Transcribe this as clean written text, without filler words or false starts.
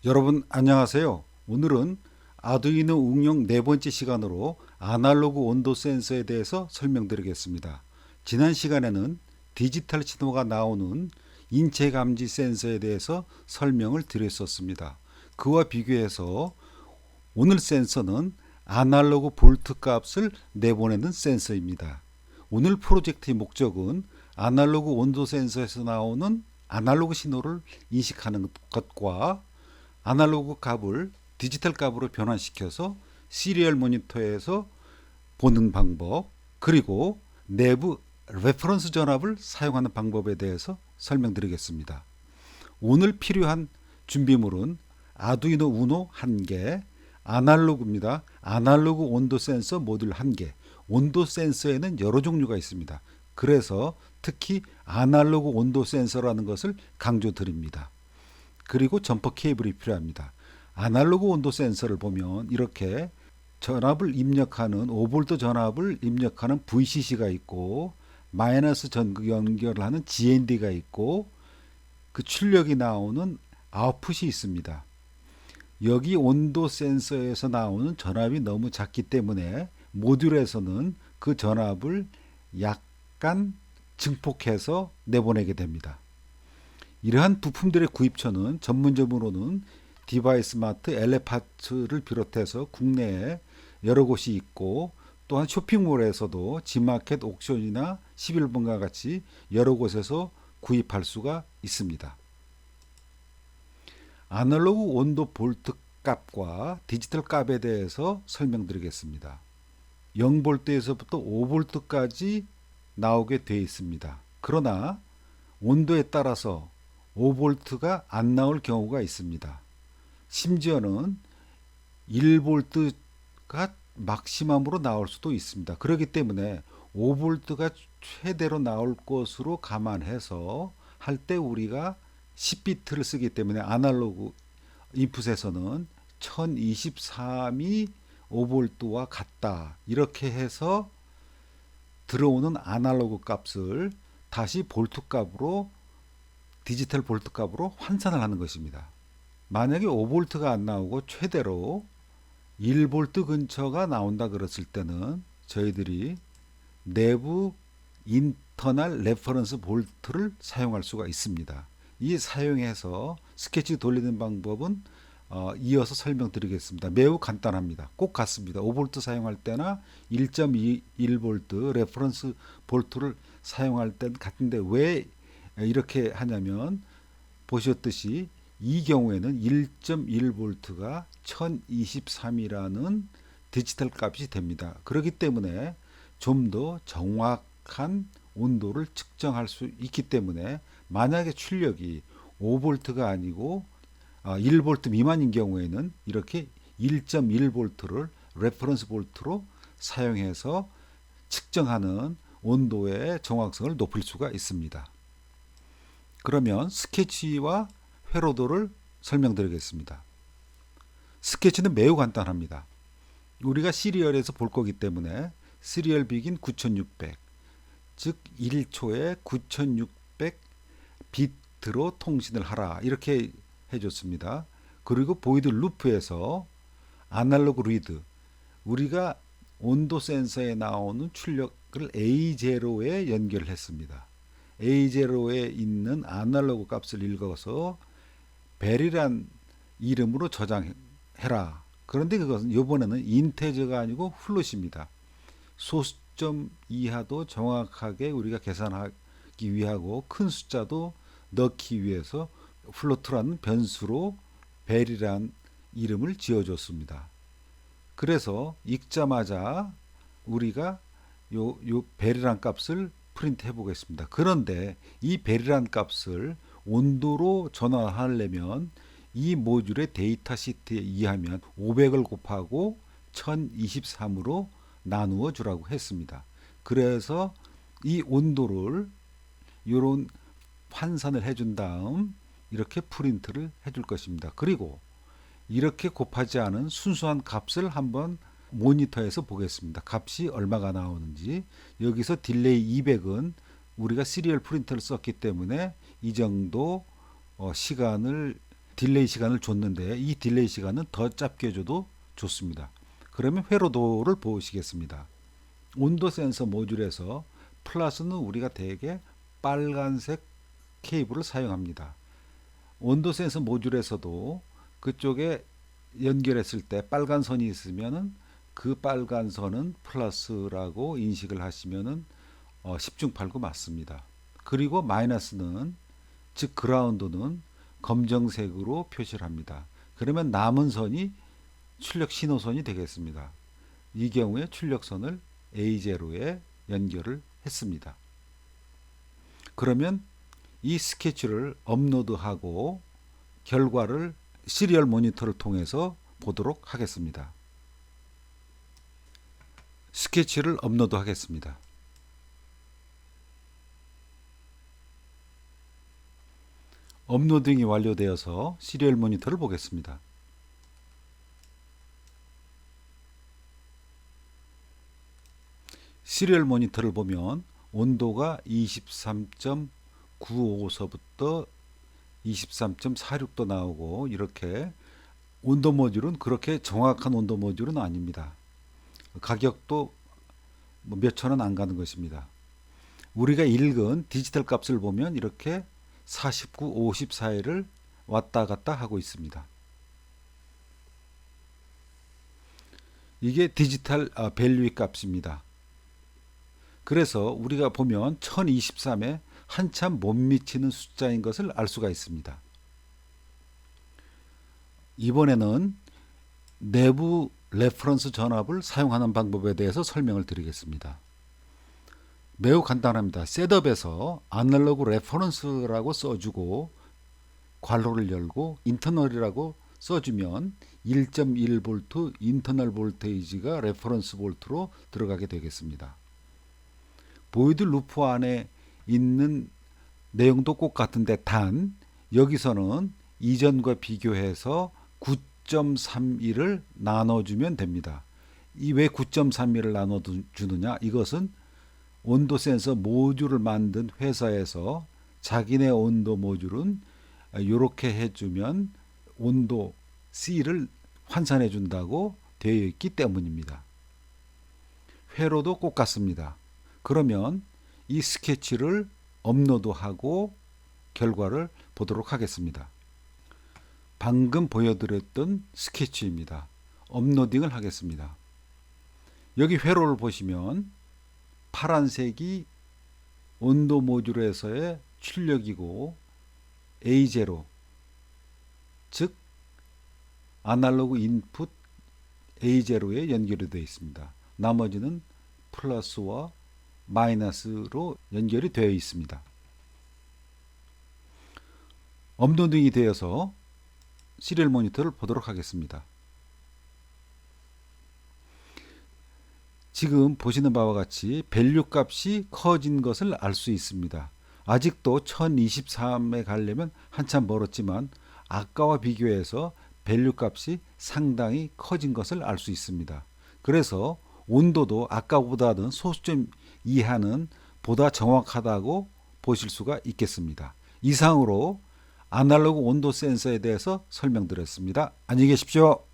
여러분 안녕하세요. 오늘은 아두이노 응용 네 번째 시간으로 아날로그 온도 센서에 대해서 설명드리겠습니다. 지난 시간에는 디지털 신호가 나오는 인체 감지 센서에 대해서 설명을 드렸었습니다. 그와 비교해서 오늘 센서는 아날로그 볼트 값을 내보내는 센서입니다. 오늘 프로젝트의 목적은 아날로그 온도 센서에서 나오는 아날로그 신호를 인식하는 것과 아날로그 값을 디지털 값으로 변환시켜서 시리얼 모니터에서 보는 방법, 그리고 내부 레퍼런스 전압을 사용하는 방법에 대해서 설명드리겠습니다. 오늘 필요한 준비물은 아두이노 우노 1개, 아날로그입니다. 아날로그 온도 센서 모듈 1개. 온도 센서에는 여러 종류가 있습니다. 그래서 특히 아날로그 온도 센서라는 것을 강조드립니다. 그리고 점퍼 케이블이 필요합니다. 아날로그 온도 센서를 보면 이렇게 전압을 입력하는 5V 전압을 입력하는 VCC가 있고 마이너스 전극 연결을 하는 GND가 있고 그 출력이 나오는 아웃풋이 있습니다. 여기 온도 센서에서 나오는 전압이 너무 작기 때문에 모듈에서는 그 전압을 약간 증폭해서 내보내게 됩니다. 이러한 부품들의 구입처는 전문적으로는 디바이스마트, 엘레파트를 비롯해서 국내에 여러 곳이 있고 또한 쇼핑몰에서도 지마켓, 옥션이나 11번과 같이 여러 곳에서 구입할 수가 있습니다. 아날로그 온도 볼트 값과 디지털 값에 대해서 설명드리겠습니다. 0V에서부터 5V까지 나오게 되어 있습니다. 그러나 온도에 따라서 5V가 안 나올 경우가 있습니다. 심지어는 1V가 막시멈으로 나올 수도 있습니다. 그렇기 때문에 5V가 최대로 나올 것으로 감안해서 할 때 우리가 10비트를 쓰기 때문에 아날로그 인풋에서는 1023이 5V와 같다. 이렇게 해서 들어오는 아날로그 값을 다시 볼트 값으로 디지털 볼트 값으로 환산을 하는 것입니다. 만약에 5V가 안 나오고 최대로 1V 근처가 나온다 그랬을 때는 저희들이 내부 인터널 레퍼런스 볼트를 사용할 수가 있습니다. 이 사용해서 스케치 돌리는 방법은 이어서 설명드리겠습니다. 매우 간단합니다. 꼭 같습니다. 5V 사용할 때나 1.21V 레퍼런스 볼트를 사용할 때는 같은데 왜 이렇게 하냐면 보셨듯이 이 경우에는 1.1V가 1023이라는 디지털 값이 됩니다. 그렇기 때문에 좀 더 정확한 온도를 측정할 수 있기 때문에 만약에 출력이 5V가 아니고 1V 미만인 경우에는 이렇게 1.1V를 레퍼런스 볼트로 사용해서 측정하는 온도의 정확성을 높일 수가 있습니다. 그러면 스케치와 회로도를 설명드리겠습니다. 스케치는 매우 간단합니다. 우리가 시리얼에서 볼 거기 때문에 시리얼 빅인 9600, 즉 1초에 9600 비트로 통신을 하라 이렇게 해줬습니다. 그리고 보이드 루프에서 아날로그 리드, 우리가 온도 센서에 나오는 출력을 A0에 연결했습니다. A0에 있는 아날로그 값을 읽어서 벨이란 이름으로 저장해라. 그런데 그것은 이번에는 인테저가 아니고 플롯입니다. 소수점 이하도 정확하게 우리가 계산하기 위하고 큰 숫자도 넣기 위해서 플로트라는 변수로 벨이란 이름을 지어줬습니다. 그래서 읽자마자 우리가 요 벨이란 값을 프린트 해보겠습니다. 그런데 이 벨이란 값을 온도로 전환하려면 이 모듈의 데이터 시트에 의하면 500을 곱하고 1023으로 나누어 주라고 했습니다. 그래서 이 온도를 이런 환산을 해준 다음 이렇게 프린트를 해줄 것입니다. 그리고 이렇게 곱하지 않은 순수한 값을 한번 모니터에서 보겠습니다. 값이 얼마가 나오는지. 여기서 딜레이 200은 우리가 시리얼 프린터를 썼기 때문에 이 정도 시간을 딜레이 시간을 줬는데 이 딜레이 시간은 더 짧게 줘도 좋습니다. 그러면 회로도를 보시겠습니다. 온도 센서 모듈에서 플러스는 우리가 대개 빨간색 케이블을 사용합니다. 온도 센서 모듈에서도 그쪽에 연결했을 때 빨간 선이 있으면은 그 빨간 선은 플러스라고 인식을 하시면은 10중 8구 맞습니다. 그리고 마이너스는, 즉 그라운드는 검정색으로 표시를 합니다. 그러면 남은 선이 출력 신호선이 되겠습니다. 이 경우에 출력선을 A0에 연결을 했습니다. 그러면 이 스케치를 업로드하고 결과를 시리얼 모니터를 통해서 보도록 하겠습니다. 스케치를 업로드 하겠습니다. 업로딩이 완료되어서 시리얼 모니터를 보겠습니다. 시리얼 모니터를 보면 온도가 23.95서부터 23.46도 나오고, 이렇게 온도 모듈은 그렇게 정확한 온도 모듈은 아닙니다. 가격도 몇 천 원 안 가는 것입니다. 우리가 읽은 디지털 값을 보면 이렇게 49, 50 사이를 왔다 갔다 하고 있습니다. 이게 디지털 밸류 값입니다. 그래서 우리가 보면 1023에 한참 못 미치는 숫자인 것을 알 수가 있습니다. 이번에는 내부 레퍼런스 전압을 사용하는 방법에 대해서 설명을 드리겠습니다. 매우 간단합니다. 셋업에서 아날로그 레퍼런스라고 써주고 괄호를 열고 인터널이라고 써주면 1.1V 인터널 볼테이지가 레퍼런스 볼트로 들어가게 되겠습니다. 보이드 루프 안에 있는 내용도 똑같은데 단 여기서는 이전과 비교해서 9.31을 나눠주면 됩니다. 이 왜 9.31을 나눠주느냐? 이것은 온도 센서 모듈을 만든 회사에서 자기네 온도 모듈은 이렇게 해주면 온도 C를 환산해 준다고 되어 있기 때문입니다. 회로도 똑같습니다. 그러면 이 스케치를 업로드하고 결과를 보도록 하겠습니다. 방금 보여드렸던 스케치입니다. 업로딩을 하겠습니다. 여기 회로를 보시면 파란색이 온도 모듈에서의 출력이고 A0, 즉 아날로그 인풋 A0에 연결이 되어 있습니다. 나머지는 플러스와 마이너스로 연결이 되어 있습니다. 업로딩이 되어서 시리얼 모니터를 보도록 하겠습니다. 지금 보시는 바와 같이 밸류 값이 커진 것을 알 수 있습니다. 아직도 1023에 가려면 한참 멀었지만 아까와 비교해서 밸류 값이 상당히 커진 것을 알 수 있습니다. 그래서 온도도 아까보다는 소수점 이하는 보다 정확하다고 보실 수가 있겠습니다. 이상으로 아날로그 온도 센서에 대해서 설명드렸습니다. 안녕히 계십시오.